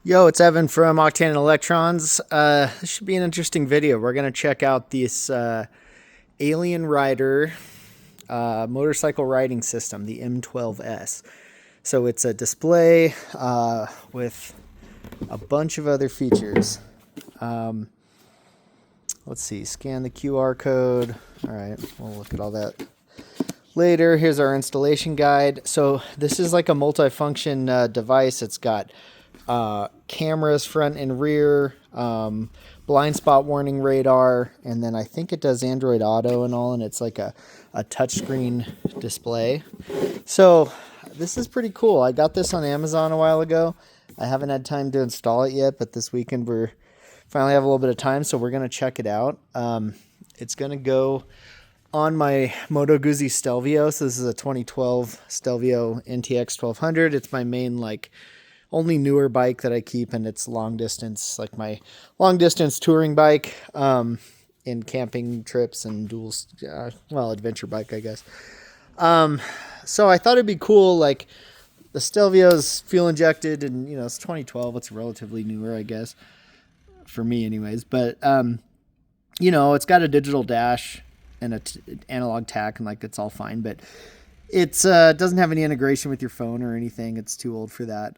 Yo, it's Evan from Octane and Electrons. This should be an interesting video. We're going to check out this AlienRider motorcycle riding system, the M12S. So it's a display with a bunch of other features. Let's see, scan the QR code. All right, we'll look at all that later. Here's our installation guide. So this is like a multifunction device. It's got cameras front and rear, blind spot warning radar, and then I think it does Android Auto and all, and it's like a touchscreen display. So this is pretty cool. I got this on Amazon a while ago. I haven't had time to install it yet, but this weekend we're finally have a little bit of time, so we're going to check it out. It's going to go on my Moto Guzzi Stelvio. So this is a 2012 Stelvio NTX 1200. It's my main, like, only newer bike that I keep, and it's long distance, like my long distance touring bike, in camping trips and adventure bike, I guess. So I thought it'd be cool, like, the Stelvio's fuel injected, and, you know, it's 2012. It's relatively newer, I guess, for me anyways. But, you know, it's got a digital dash and an analog tack, and, like, it's all fine. But it's doesn't have any integration with your phone or anything. It's too old for that.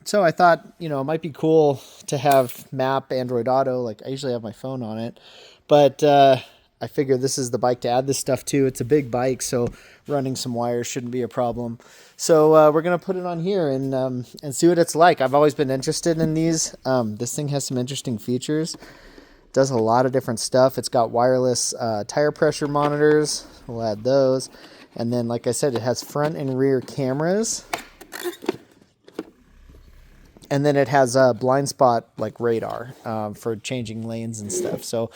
So I thought, you know, it might be cool to have map, Android Auto. Like, I usually have my phone on it. But I figure this is the bike to add this stuff to. It's a big bike, so running some wires shouldn't be a problem. So we're going to put it on here and see what it's like. I've always been interested in these. This thing has some interesting features. Does a lot of different stuff. It's got wireless tire pressure monitors. We'll add those. And then, like I said, it has front and rear cameras. And then it has a blind spot, like, radar for changing lanes and stuff. So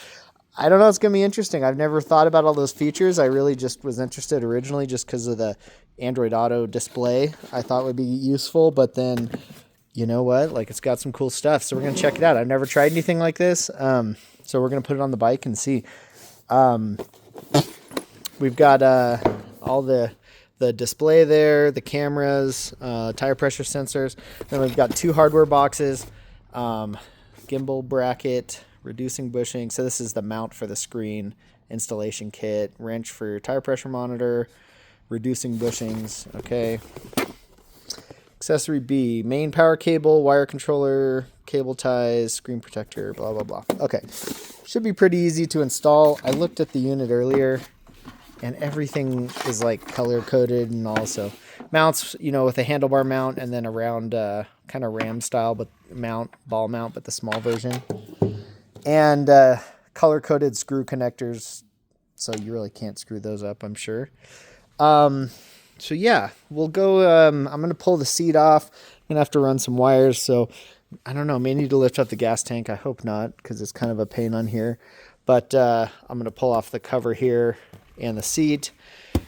I don't know. It's going to be interesting. I've never thought about all those features. I really just was interested originally just because of the Android Auto display. I thought would be useful. But then, you know what? Like, it's got some cool stuff. So we're going to check it out. I've never tried anything like this. So we're going to put it on the bike and see. We've got all the display there, the cameras, tire pressure sensors. Then we've got two hardware boxes, gimbal bracket, reducing bushing. So this is the mount for the screen, installation kit, wrench for your tire pressure monitor, reducing bushings. Okay. Accessory B, main power cable, wire controller, cable ties, screen protector, blah, blah, blah. Okay. Should be pretty easy to install. I looked at the unit earlier, and everything is, like, color coded, and also mounts, you know, with a handlebar mount, and then a round kind of ram style but ball mount, but the small version, and color coded screw connectors, so you really can't screw those up, I'm sure. So yeah, we'll go. I'm gonna pull the seat off. I'm gonna have to run some wires, so I don't know, may need to lift up the gas tank. I hope not, because it's kind of a pain on here. But I'm gonna pull off the cover here and the seat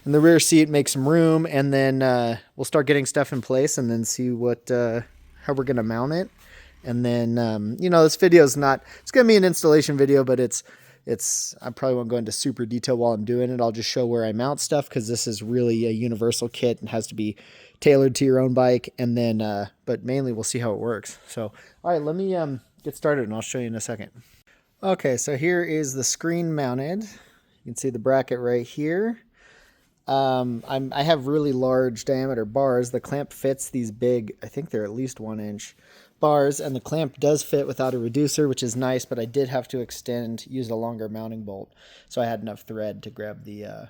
and the rear seat, make some room, and then we'll start getting stuff in place and then see what how we're gonna mount it. And then you know, this video is not, it's gonna be an installation video, but it's I probably won't go into super detail while I'm doing it. I'll just show where I mount stuff, because this is really a universal kit and has to be tailored to your own bike. And then but mainly we'll see how it works. So all right, let me get started, and I'll show you in a second. Okay, so here is the screen mounted. You can see the bracket right here. I have really large diameter bars. The clamp fits these big, I think they're at least 1 inch bars, and the clamp does fit without a reducer, which is nice, but I did have to use a longer mounting bolt, so I had enough thread to grab the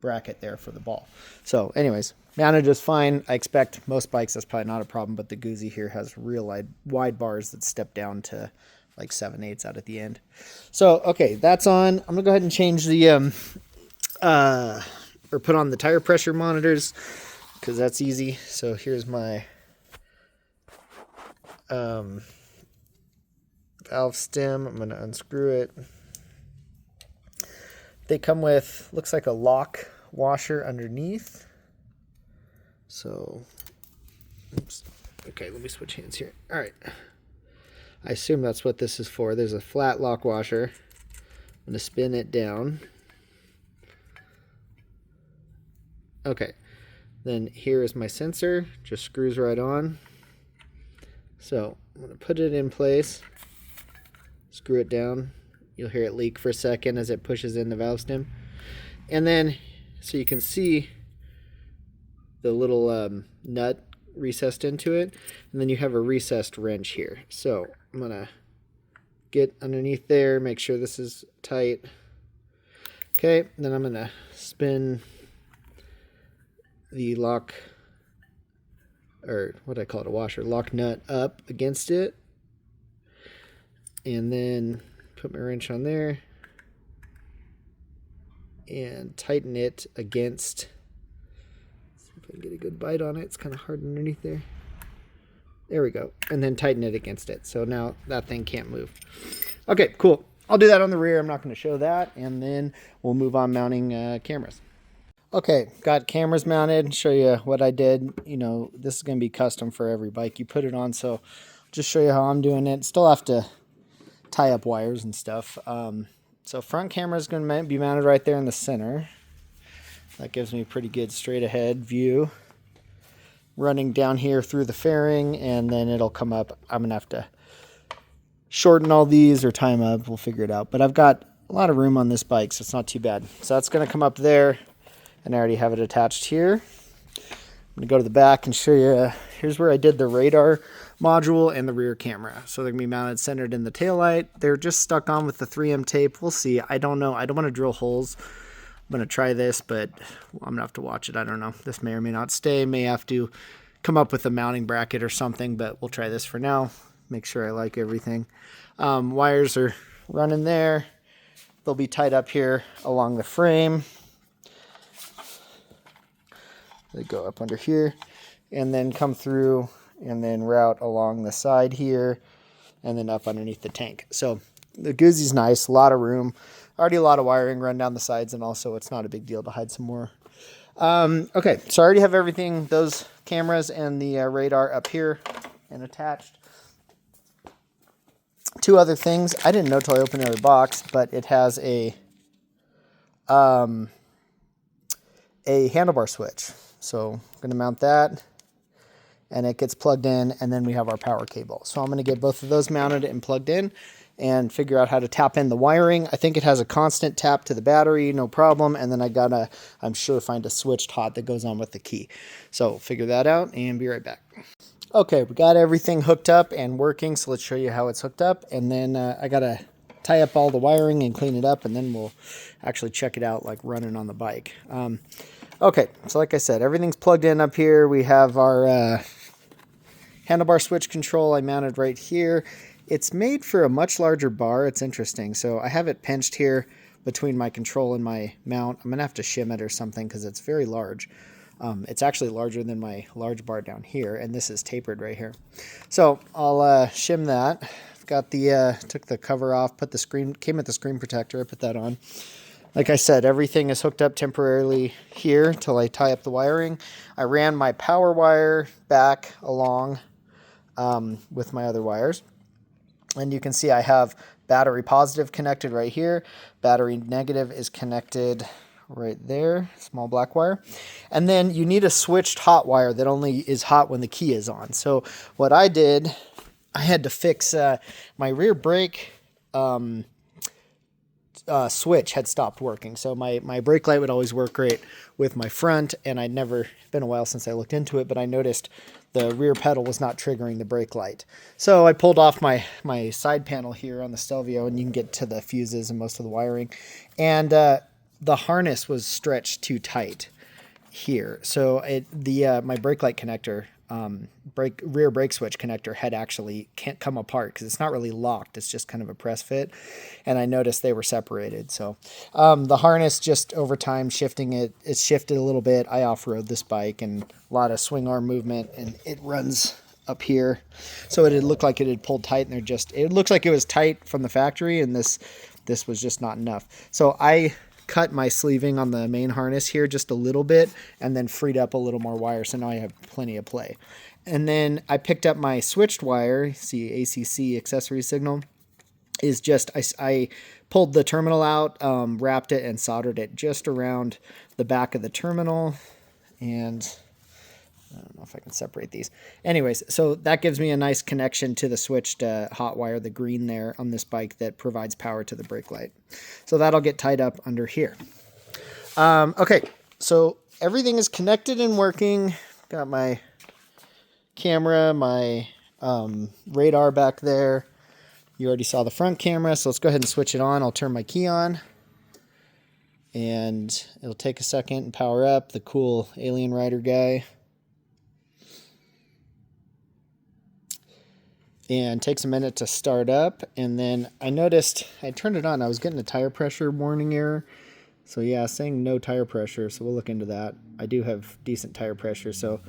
bracket there for the ball. So anyways, mounted just fine. I expect most bikes that's probably not a problem, but the Guzzi here has real wide bars that step down to like 7/8 out at the end. So okay, that's on. I'm gonna go ahead and change the or put on the tire pressure monitors, because that's easy. So here's my valve stem. I'm gonna unscrew it. They come with, looks like a lock washer underneath. So oops. Okay, let me switch hands here. All right, I assume that's what this is for. There's a flat lock washer. I'm gonna spin it down. Okay, then here is my sensor, just screws right on. So I'm going to put it in place, screw it down. You'll hear it leak for a second as it pushes in the valve stem. And then, so you can see the little nut recessed into it. And then you have a recessed wrench here. So I'm going to get underneath there, make sure this is tight. Okay, then I'm going to spin the lock, or what I call it, a washer, lock nut up against it. And then put my wrench on there and tighten it against, see if I can get a good bite on it. It's kind of hard underneath there. There we go. And then tighten it against it. So now that thing can't move. Okay, cool. I'll do that on the rear. I'm not going to show that. And then we'll move on mounting cameras. Okay, got cameras mounted. Show you what I did. You know, this is going to be custom for every bike you put it on. So just show you how I'm doing it. Still have to tie up wires and stuff. So front camera is going to be mounted right there in the center. That gives me a pretty good straight ahead view. Running down here through the fairing, and then it'll come up. I'm going to have to shorten all these or tie them up. We'll figure it out. But I've got a lot of room on this bike, so it's not too bad. So that's going to come up there, and I already have it attached here. I'm going to go to the back and show you. Here's where I did the radar module and the rear camera. So they're going to be mounted centered in the taillight. They're just stuck on with the 3M tape. We'll see. I don't know. I don't want to drill holes. I'm going to try this, but I'm going to have to watch it. I don't know. This may or may not stay. May have to come up with a mounting bracket or something, but we'll try this for now. Make sure I like everything. Wires are running there. They'll be tied up here along the frame. They go up under here and then come through and then route along the side here and then up underneath the tank. So the Guzzi's nice, a lot of room. Already a lot of wiring run down the sides, and also it's not a big deal to hide some more. Okay, so I already have everything, those cameras and the radar up here and attached. Two other things. I didn't know till I opened the other box, but it has a handlebar switch. So I'm going to mount that, and it gets plugged in, and then we have our power cable. So I'm going to get both of those mounted and plugged in and figure out how to tap in the wiring. I think it has a constant tap to the battery, no problem. And then I gotta, I'm sure, find a switched hot that goes on with the key. So figure that out and be right back. Okay, we got everything hooked up and working. So let's show you how it's hooked up. And then I gotta tie up all the wiring and clean it up, and then we'll actually check it out like running on the bike. Okay, so like I said, everything's plugged in up here. We have our handlebar switch control I mounted right here. It's made for a much larger bar. It's interesting. So I have it pinched here between my control and my mount. I'm going to have to shim it or something because it's very large. It's actually larger than my large bar down here, and this is tapered right here. So I'll shim that. I've got the, took the cover off, put the screen, came with the screen protector. I put that on. Like I said, everything is hooked up temporarily here till I tie up the wiring. I ran my power wire back along with my other wires. And you can see I have battery positive connected right here. Battery negative is connected right there, small black wire. And then you need a switched hot wire that only is hot when the key is on. So what I did, I had to fix my rear brake switch had stopped working. So my brake light would always work great with my front, and I'd never, been a while since I looked into it, but I noticed the rear pedal was not triggering the brake light. So I pulled off my side panel here on the Stelvio, and you can get to the fuses and most of the wiring. And the harness was stretched too tight here. So my brake light connector, rear brake switch connector had actually can't come apart because it's not really locked. It's just kind of a press fit. And I noticed they were separated. So the harness, just over time shifting it shifted a little bit. I off-rode this bike and a lot of swing arm movement, and it runs up here. So it had looked like it had pulled tight, and it looks like it was tight from the factory, and this was just not enough. So I cut my sleeving on the main harness here just a little bit and then freed up a little more wire, so now I have plenty of play. And then I picked up my switched wire. See, ACC accessory signal is just, I pulled the terminal out, wrapped it and soldered it just around the back of the terminal, and I don't know if I can separate these. Anyways, so that gives me a nice connection to the switched hot wire, the green there on this bike that provides power to the brake light. So that'll get tied up under here. Okay, so everything is connected and working. Got my camera, my radar back there. You already saw the front camera, so let's go ahead and switch it on. I'll turn my key on. And it'll take a second and power up the cool AlienRider guy. And takes a minute to start up. And then I noticed, I turned it on, I was getting a tire pressure warning error. So yeah, saying no tire pressure, so we'll look into that. I do have decent tire pressure, so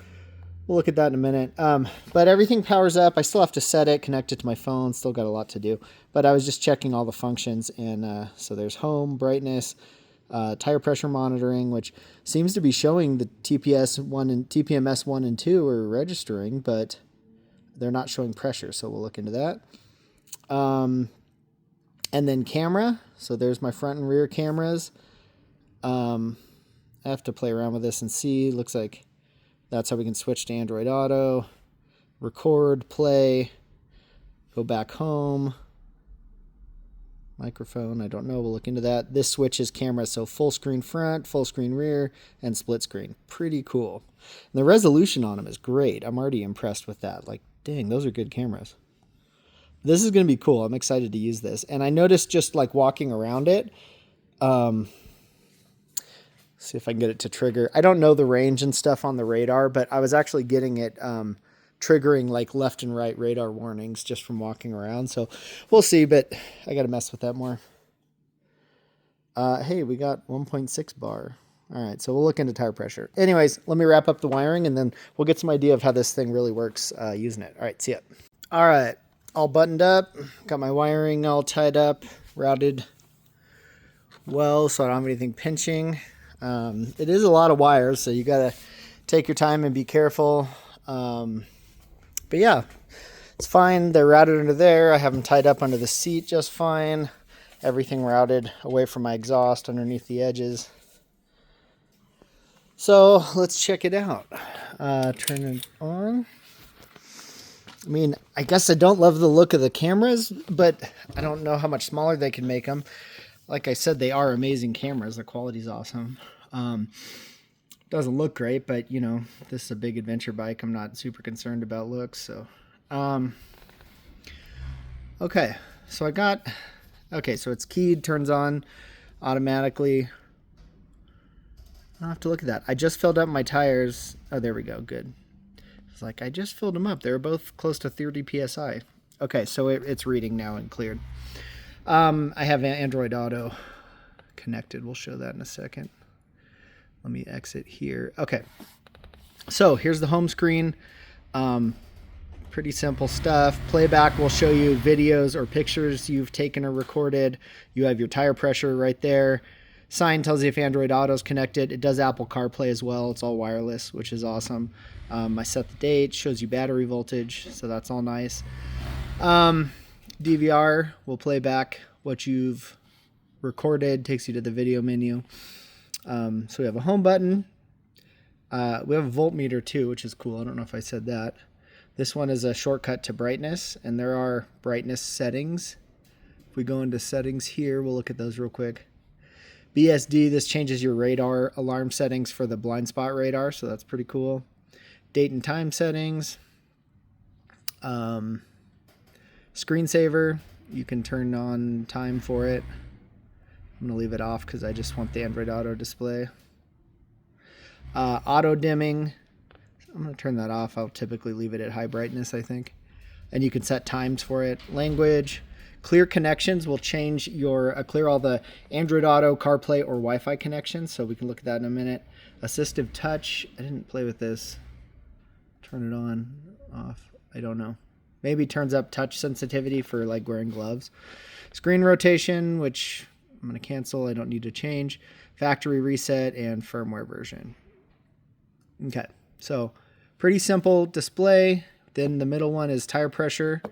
we'll look at that in a minute. But everything powers up. I still have to set it, connect it to my phone, still got a lot to do. But I was just checking all the functions, and so there's home, brightness, tire pressure monitoring, which seems to be showing the TPMS 1 and 2 are registering, but they're not showing pressure, so we'll look into that. And then camera. So there's my front and rear cameras. I have to play around with this and see. Looks like that's how we can switch to Android Auto, record, play, go back home. Microphone, I don't know. We'll look into that. This switches camera, so full screen front, full screen rear, and split screen. Pretty cool. And the resolution on them is great. I'm already impressed with that. Like, dang, those are good cameras. This is going to be cool. I'm excited to use this. And I noticed just like walking around it, see if I can get it to trigger. I don't know the range and stuff on the radar, but I was actually getting it triggering like left and right radar warnings just from walking around. So we'll see, but I got to mess with that more. Hey, we got 1.6 bar. All right, so we'll look into tire pressure. Anyways, let me wrap up the wiring, and then we'll get some idea of how this thing really works using it. All right, see ya. All right, all buttoned up. Got my wiring all tied up, routed well, so I don't have anything pinching. It is a lot of wires, so you got to take your time and be careful. But yeah, it's fine. They're routed under there. I have them tied up under the seat just fine. Everything routed away from my exhaust underneath the edges. So let's check it out. Turn it on. I mean, I guess I don't love the look of the cameras, but I don't know how much smaller they can make them. Like I said, they are amazing cameras. The quality's awesome. Doesn't look great, but you know, this is a big adventure bike. I'm not super concerned about looks. So, okay. So so it's keyed, turns on automatically. I'll have to look at that. I just filled up my tires. Oh, there we go. Good. It's like I just filled them up. They were both close to 30 PSI. Okay, so it's reading now and cleared. I have Android Auto connected. We'll show that in a second. Let me exit here. Okay, so here's the home screen. Pretty simple stuff. Playback will show you videos or pictures you've taken or recorded. You have your tire pressure right there. Sign tells you if Android Auto is connected. It does Apple CarPlay as well. It's all wireless, which is awesome. I set the date, shows you battery voltage, so that's all nice. DVR will play back what you've recorded, takes you to the video menu. So we have a home button. We have a voltmeter too, which is cool. I don't know if I said that. This one is a shortcut to brightness, and there are brightness settings. If we go into settings here, we'll look at those real quick. BSD, this changes your radar alarm settings for the blind spot radar, so that's pretty cool. Date and time settings. Screensaver, you can turn on time for it. I'm going to leave it off because I just want the Android Auto display. Auto dimming, I'm going to turn that off. I'll typically leave it at high brightness, I think. And you can set times for it. Language. Clear connections will change clear all the Android Auto, CarPlay, or Wi-Fi connections, so we can look at that in a minute. Assistive touch, I didn't play with this. Turn it on, off, I don't know. Maybe turns up touch sensitivity for like wearing gloves. Screen rotation, which I'm going to cancel. I don't need to change. Factory reset and firmware version. Okay, so pretty simple display. Then the middle one is tire pressure.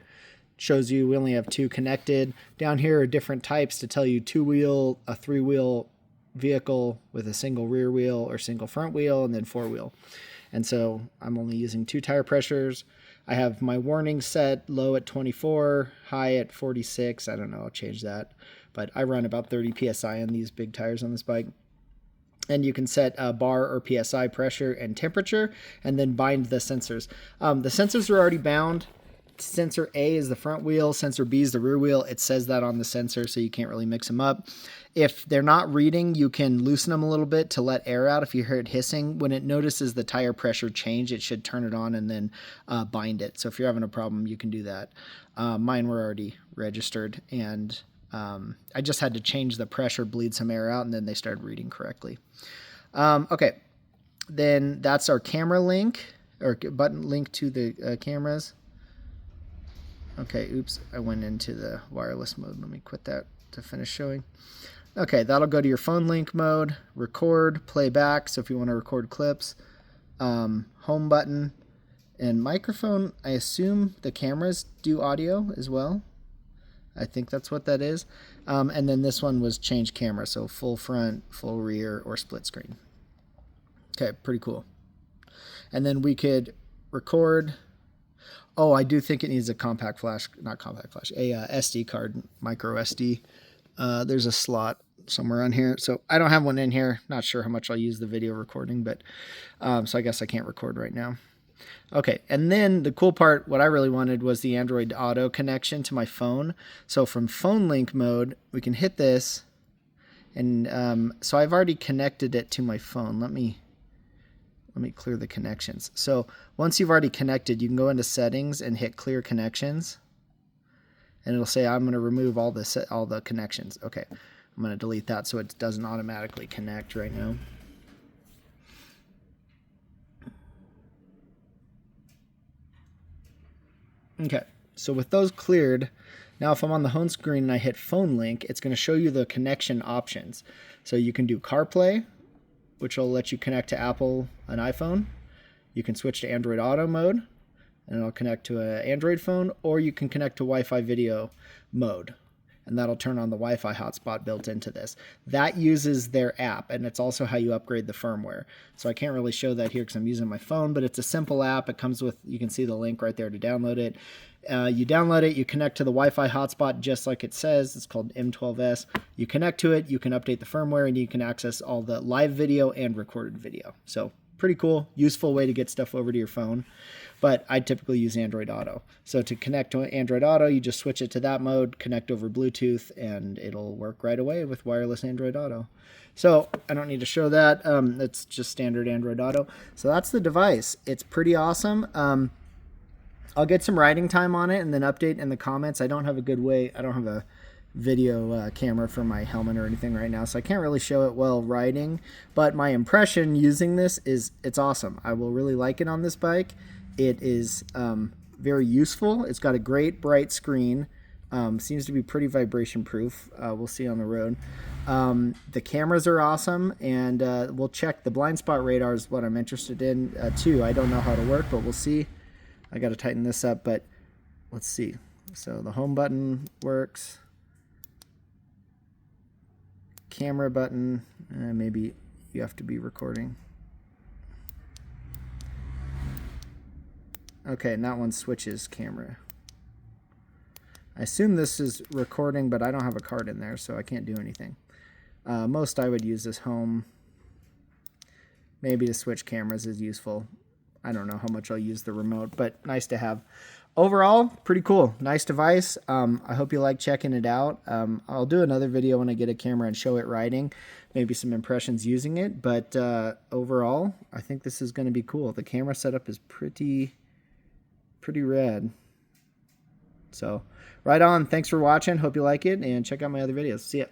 Shows you we only have two connected. Down here are different types to tell you two-wheel, a three-wheel vehicle with a single rear wheel or single front wheel, and then four-wheel. And so I'm only using 2 tire pressures. I have my warning set low at 24, high at 46. I don't know, I'll change that. But I run about 30 PSI on these big tires on this bike. And you can set bar or PSI pressure and temperature, and then bind the sensors. The sensors are already bound. Sensor A is the front wheel, sensor B is the rear wheel. It says that on the sensor, so you can't really mix them up. If they're not reading, you can loosen them a little bit to let air out if you hear it hissing. When it notices the tire pressure change, it should turn it on and then bind it. So if you're having a problem, you can do that. Mine were already registered, and I just had to change the pressure, bleed some air out, and then they started reading correctly. Okay, then that's our camera link, or button link to the cameras. Okay, oops, I went into the wireless mode. Let me quit that to finish showing. Okay, that'll go to your phone link mode, record, play back, so if you want to record clips, home button, and microphone. I assume the cameras do audio as well. I think that's what that is. And then this one was change camera, so full front, full rear, or split screen. Okay, pretty cool. And then we could record. Oh, I do think it needs a compact flash, not compact flash, a SD card, micro SD. There's a slot somewhere on here. So I don't have one in here. Not sure how much I'll use the video recording, but so I guess I can't record right now. Okay, and then the cool part, what I really wanted was the Android Auto connection to my phone. So from phone link mode, we can hit this, and so I've already connected it to my phone. Let me clear the connections. So once you've already connected, you can go into settings and hit clear connections, and it'll say I'm going to remove all the connections. Okay, I'm going to delete that so it doesn't automatically connect right now. Okay, so with those cleared, now if I'm on the home screen and I hit phone link, it's going to show you the connection options. So you can do CarPlay, which will let you connect to Apple, an iPhone. You can switch to Android Auto mode, and it'll connect to an Android phone, or you can connect to Wi-Fi video mode, and that'll turn on the Wi-Fi hotspot built into this. That uses their app, and it's also how you upgrade the firmware. So I can't really show that here because I'm using my phone, but it's a simple app. It comes with, you can see the link right there to download it. You download it, you connect to the Wi-Fi hotspot just like it says. It's called M12S. You connect to it, you can update the firmware, and you can access all the live video and recorded video. So pretty cool, useful way to get stuff over to your phone. But I typically use Android Auto. So to connect to Android Auto, you just switch it to that mode, connect over Bluetooth, and it'll work right away with wireless Android Auto. So I don't need to show that. It's just standard Android Auto. So that's the device. It's pretty awesome. I'll get some riding time on it and then update in the comments. I don't have a good way. I don't have a video camera for my helmet or anything right now, so I can't really show it while riding. But my impression using this is it's awesome. I will really like it on this bike. It is very useful. It's got a great bright screen. Seems to be pretty vibration proof. We'll see on the road. The cameras are awesome, and we'll check the blind spot radar is what I'm interested in too. I don't know how to work, but we'll see. I got to tighten this up, but let's see. So the home button works. Camera button, maybe you have to be recording. Okay, and that one switches camera. I assume this is recording, but I don't have a card in there, so I can't do anything. Most I would use this home. Maybe to switch cameras is useful. I don't know how much I'll use the remote, but nice to have. Overall, pretty cool. Nice device. I hope you like checking it out. I'll do another video when I get a camera and show it riding, maybe some impressions using it, but overall, I think this is going to be cool. The camera setup is pretty rad. So, right on. Thanks for watching. Hope you like it, and check out my other videos. See ya.